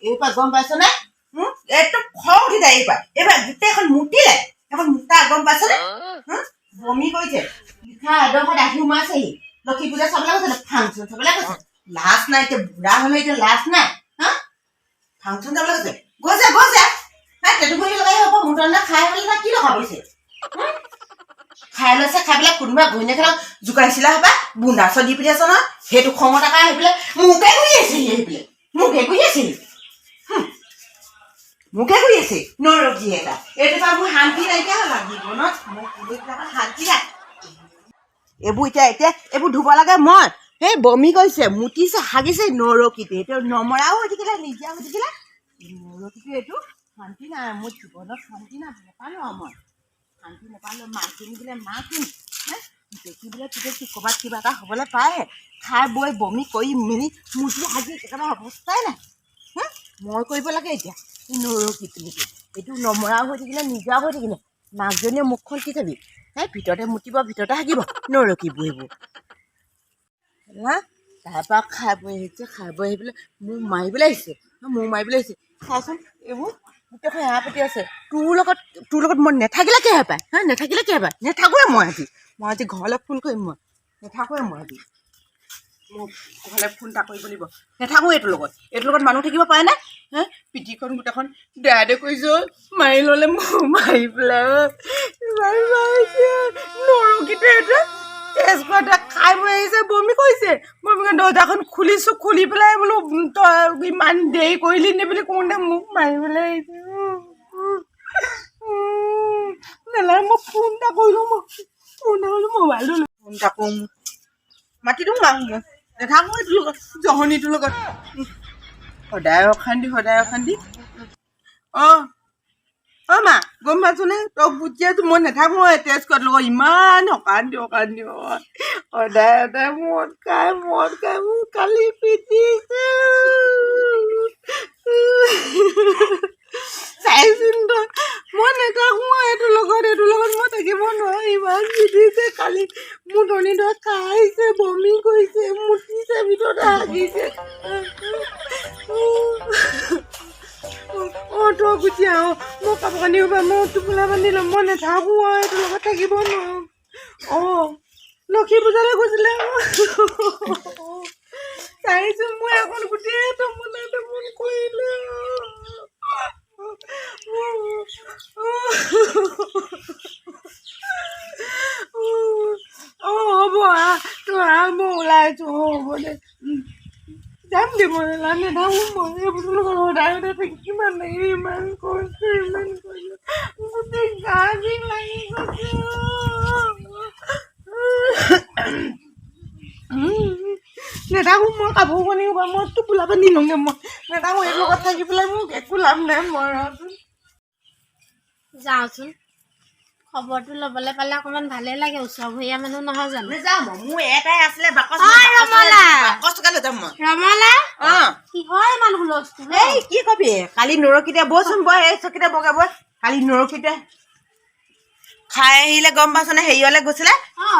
এইবাৰ গম পাইছনে একদম খং উঠি যায় এইবাৰ গোটেইখন মুতিলে এখন মুতা গম পাইছনে বমি কৰিছে লিখা এডোখৰত আহি সোমাইছেহি লক্ষী পূজা চাবলৈ কৈছে ফাংচন চাবলৈ কৈছে লাজ নাই এতিয়া বুঢ়া হলে এতিয়া লাজ নাই ফাংচন চাবলৈ কৈছে গৈছে তেতুগুৰি লগাই হ'ব মুঠতে খাই পেলাই তাক কি ৰখা গৈছে খাই লৈছে খাই পেলাই কোনোবা ঘৈণীয়েকক জোকাইছিলা হবা বুন্দাছ দি পঠিয়াইছ ন সেইটো খঙত আকৌ আহি পেলাই মোকে কৰি আছে মোকে কৰি আছে নৰজি এটা এইটো পৰা মোৰ শান্তি নাইকিয়া হ'ল জীৱনত মোক শান্তি নাই এইবোৰ এতিয়া এইবোৰ ধুব লাগে মই সেই বমি কৰিছে মুতিছে হাগিছে নৰকিতে এইটো নমৰাও হৈ থাকিলে নিজা হৈ থাকিলে নৰকিতে এইটো শান্তি নাই মোৰ জীৱনত শান্তি নাই নাপালো মই শান্তি নাপালো মাকিনি বোলে মাকিন দেখি বোলে তেতিয়া ক'ৰবাত কিবা এটা হ'বলৈ পায় খাই বৈ বমি কৰি মেলি মুতি হাগি একেবাৰে অৱস্থাই নাই মই কৰিব লাগে এতিয়া নৰকিতে এইটো নমৰাও হৈ থাকিলে নিজাও হৈ থাকিলে মাকজনীয়ে মুখখন কি চাবি ভিতৰতে মুতিব ভিতৰতে হাগিব নৰকিব এইবোৰ তাৰপৰা খাই বৈ আহিছে খাই বৈ আহি পেলাই মোৰ মাৰিবলৈ আহিছে চাচোন এইবোৰ গোটেইখন এৰা পাতি আছে তোৰ লগত মই নেথাকিলে কি পায় নেথাকিলে কি পায় নেথাকোৱে মই আজি ঘৰলৈ ফোন কৰিম মই নেথাকোৱে মই আজি মোক ঘৰলৈ ফোন এটা কৰিব লাগিব নেথাকোঁ এইটোৰ লগত মানুহ থাকিব পাৰে নে পিঠিখন গোটেইখন দে কৰিছোঁ মাৰি ল'লে মোৰ মাৰি পেলাই নৰকিতে এইটো তেজপাত খাই বৈ আহিছে বমি কৰিছে মই দৰ্জাখন খুলিছোঁ খুলি পেলাই বোলো তই ইমান দেৰি কৰিলি নে বুলি কওঁতে মোক মাৰিবলৈ আহিছে নেলাগে মই ফোন এটা কৰিলোঁ মোবাইলটো ফোন এটা কৰোঁ মাতি দিওঁ মাক মই নেথাকোঁ এইটোৰ লগত জহনীটোৰ লগত সদায় অশান্তি অঁ মা গম পাইছোনে তই বুজিয়াছো মই নেথাকোঁ তেজ কৰাৰ লগত ইমান অশান্তি সদায় মদ খাই মোৰ কালি পিটিছে চাইচোন তই মই নেথাকোঁ এইটোৰ লগত মই থাকিব নোৱাৰোঁ ইমান পিটিছে কালি মোৰ ধনী ধৰ খাইছে বমি কৰিছে মুতিছে ভিতৰতে হাগিছে তই গুচি আহ মই কাপোৰ কানি হ'বা মই টোপোলা বান্ধি ল'ম মই নেথাকোঁ এইটোৰ লগত থাকিব নোৱাৰোঁ লক্ষী পূজালৈ গৈছিলে চাইছোঁ মই এখন গোটেই তমোন কৰিলে হ'ব তই মই ওলাইছোঁ হ'ব দে যাম দে মই নেথাকোঁ মই এইবোৰ লগত সদায় থাকি কিমান লাগে ইমান কৰিছোঁ গোটেই গা বিষ লাগি গৈছে নেথাকোঁ মই কাপোৰ কানি হ'বা মই টোপোলা বান্ধি লওঁগৈ মই নেথাকোঁ এই লগত থাকি পেলাই মোক একো লাভ নাই মই যাওঁচোন খবৰটো ল'বলৈ পালে অকণমান ভালেই লাগে ওচৰ ভূঞা মানুহ নহয় জানো যাম মোৰ এটাই আছিলে ৰমলা কিহৰ ইমান হুলস্থুল এই কি কবি কালি নৰকিতে বচোন বয় এই চকীতে বগে বয় কালি নৰকিতে খাই আহিলে গম পাইছনে হেৰিয়লৈ গৈছিলে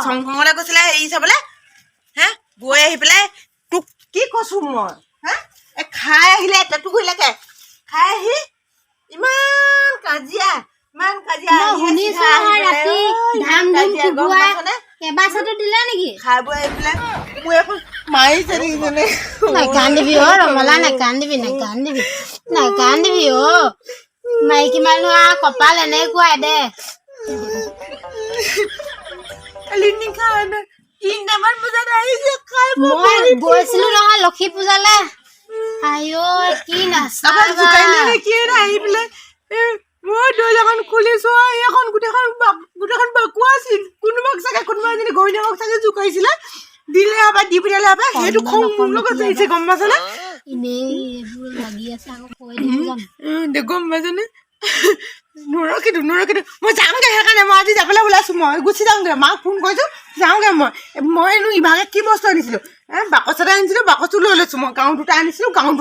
চংখঙলৈ গৈছিলে হেৰি চাবলৈ গৈ আহি পেলাই তোক কি কৈছোঁ মই খাই আহিলে তেতুগুৰিলৈকে খাই আহি ইমান কাজিয়া কেইবাচাটো দিলে নেকি খাই বৈ আহি পেলাই মোৰ এখন মাৰিছে দেখিছেনে নাকান্দিবি ৰমলা নাকান্দিবি মাইকী মানুহ কপাল এনেকুৱাই দে কালি নিশা 3টামান বজাত আহিছে খাই মই গৈছিলো নহয় লক্ষী পূজালে আইঅ কি নাচা আহি পেলাই মই দৰ্জাখন খুলিছো এখন গোটেইখন বাকু আছিল কোনোবাক চাগে কোনোবা এজনী ঘৈণীয়েকক চাগে জোকাইছিলে দিলে আবার দি পঠালে আবার সেইটো খং মোৰ লগত আহিছে গম পাইছনে এনেই এইবোৰ লাগি আছে আকৌ কৈ দিম দে গম পাইছনে নৰকিতো মই যামগে সেইকাৰণে মই আজি যাবলৈ ওলাইছো মই গুচি যামগে মাক ফোন কৰিছো যাওঁগে মইনো ইভাগে কি বস্তু আনিছিলো বাকচ এটা আনিছিলো বাকচটো লৈ লৈছো মই গাঁও দুটা আনিছিলো গাঁও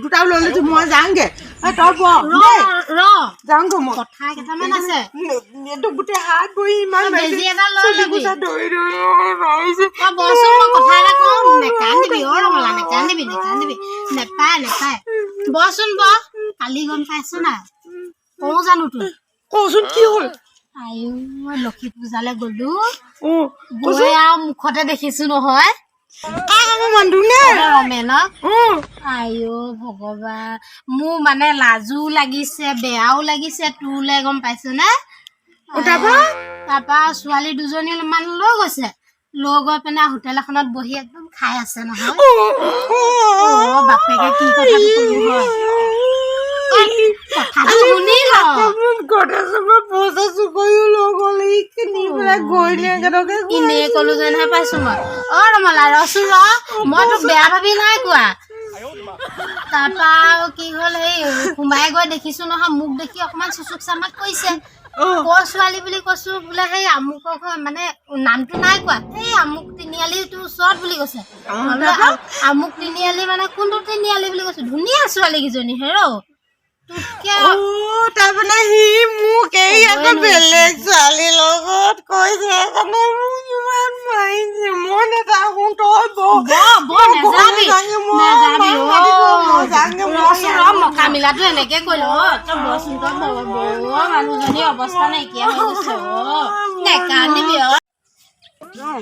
দুটাও লৈ লৈছো মই যাওঁগে তই ব ৰ যাওঁ গো মই কথা কেইটামান আছে এইটো গোটেই হাত বহি ইমান বেজি এটা লৈ ল'বি ধৰি মাৰিছে বচোন মই কথা এটা কওঁ নেকান্দিবি ৰঙলা নেকান্দিবি নেপায় বচোন কালি গম পাইছ নাই কওঁ জানো তোৰ কচোন কি হ'ল আইও মই লক্ষী পূজালৈ গলো গৈ আৰু মুখতে দেখিছো নহয় ৰমেন আইও ভগৱান মোৰ মানে লাজো লাগিছে বেয়াও লাগিছে তোৰলে গম পাইছ নে তাৰপা ছোৱালী দুজনী মান লৈ গৈছে লৈ গৈ পিনে হোটেল এখনত বহি একদম খাই আছে নহয় বাপেকে কি কথাটো কলো হয় কথাটো শুনি এনেই কলো যেনহে পাইছো মই ৰমলা ৰচোন মই তোক বেয়া ভাবি নাই কোৱা তাৰপা কি হ'ল সেই সোমাই গৈ দেখিছো নহয় মোক দেখি অকমান চুচুক চামাক কৰিছে ছোৱালী বুলি কৈছো বোলে সেই আমুকক মানে নামটো নাই কোৱা এই আমুক তিনিআলি তোৰ ওচৰত বুলি কৈছে আমুক তিনিআলি মানে কোনটো তিনিআলি বুলি কৈছো ধুনীয়া ছোৱালী কেইজনী হেৰ তাৰমানে সি মোক এই আকৌ বেলেগ ছোৱালীৰ লগত কৈছে ইমান মাৰিছে মই নাথাকো মকা মিলাটো এনেকে কৰিল তই বচোন তই মানুহজনী অৱস্থা নাইকিয়া হৈ গৈছে নেকান্দিবি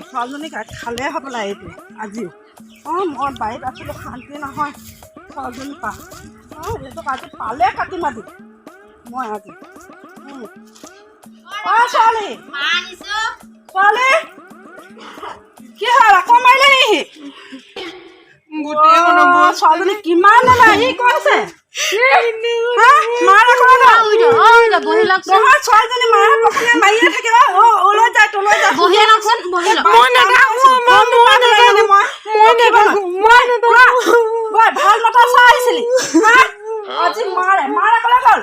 ছোৱালীজনী খালে হ'বলা এইটো আজিও মই বাৰীত আছিলো শান্তি নহয় ছোৱালীজনী পা এইটো আজি পালে কাটি মাতি মই আজি ছোৱালী ছোৱালী কি হ'ল আকৌ মাৰিলে নেকি ছোৱালীজনী কিমান সি কৈছে ছোৱালীজনী মাৰা পখনে মাৰিয়ে থাকে ওলাই যায় তলৈ যায় ভাল মতা চাই আহিছিলি আজি মাৰে কলে গ'ল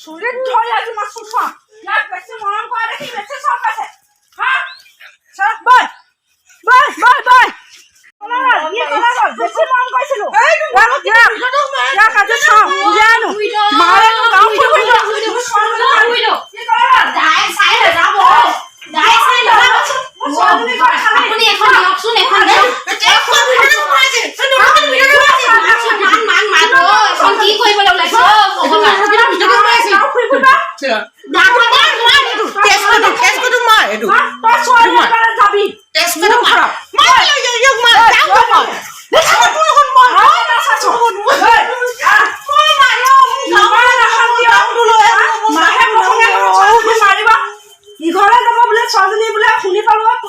চুৰিত ধৰি আজি মাছ চুচা ইয়াক বেছি মৰম কৰা দেখি বেছি চব আছে বেছি মৰম কৰিছিলো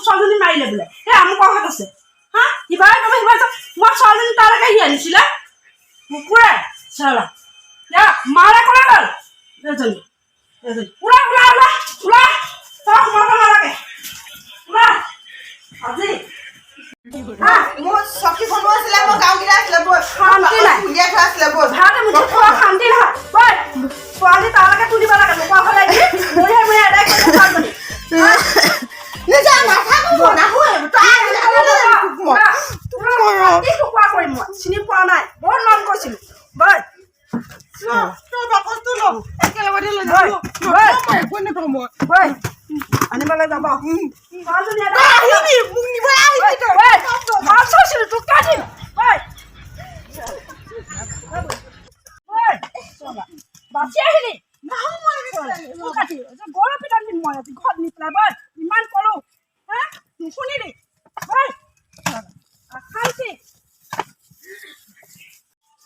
ছোৱালীজনী মাৰিলে বোলে এই আমুকৰ হাত আছে সিবাৰে মই ছোৱালীজনী তালৈকে সি আনিছিলে কুকুৰে চালা মাৰে কলে গ'ল এজনী ওলা তই সোমাব নালাগে ওলা আজি মোৰ চকী বনোৱা আছিলে মোৰ গাঁওগিৰা আছিলে শান্তি নাই উলিয়াই থোৱা আছিলে ভাত মুঠি খোৱা শান্তি নহয় ছোৱালী তালৈকে তুলিব লাগে নোপোৱা হ'লে মই এদাই কৰি ছোৱালীজনী চিনি পোৱা নাই বৰ নাম কৈছিলো আনিবলৈ যাব বাচি আহিলি গৰু পিটান দিম মই আজি ঘৰত নি পেলাই ইমান কলো নুশুনিলি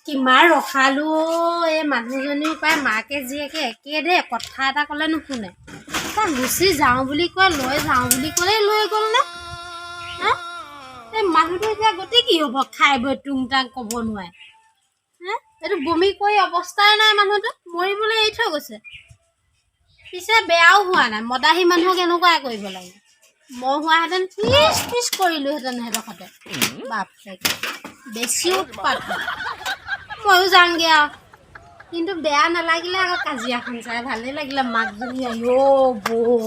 কিমান ৰখালো এই মানুহজনীও পাই মাকে জীয়েকে একে দে কথা এটা ক'লে নুশুনে তাই গুচি যাওঁ বুলি কয় লৈ যাওঁ বুলি ক'লেই লৈ গ'ল নে এই মানুহটো এতিয়া গতি কি হ'ব খাই বৈ টুং টাং ক'ব নোৱাৰে এইটো বমি কৰি অৱস্থাই নাই মানুহটো মৰিবলৈ এৰি থৈ গৈছে পিছে বেয়াও হোৱা নাই মদাহী মানুহক এনেকুৱাই কৰিব লাগে মই হোৱাহেঁতেন পিছ কৰিলোহেঁতেন সিহঁতৰতে বাপৰে বেছি উৎপাত ময়ো যাওঁগৈ আৰু কিন্তু বেয়া নালাগিলে আকৌ কাজিয়াখন চাই ভালেই লাগিলে মাকজনী বৌ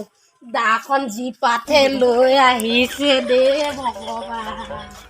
দাখন যি পাতে লৈ আহিছে দেই ভগৱান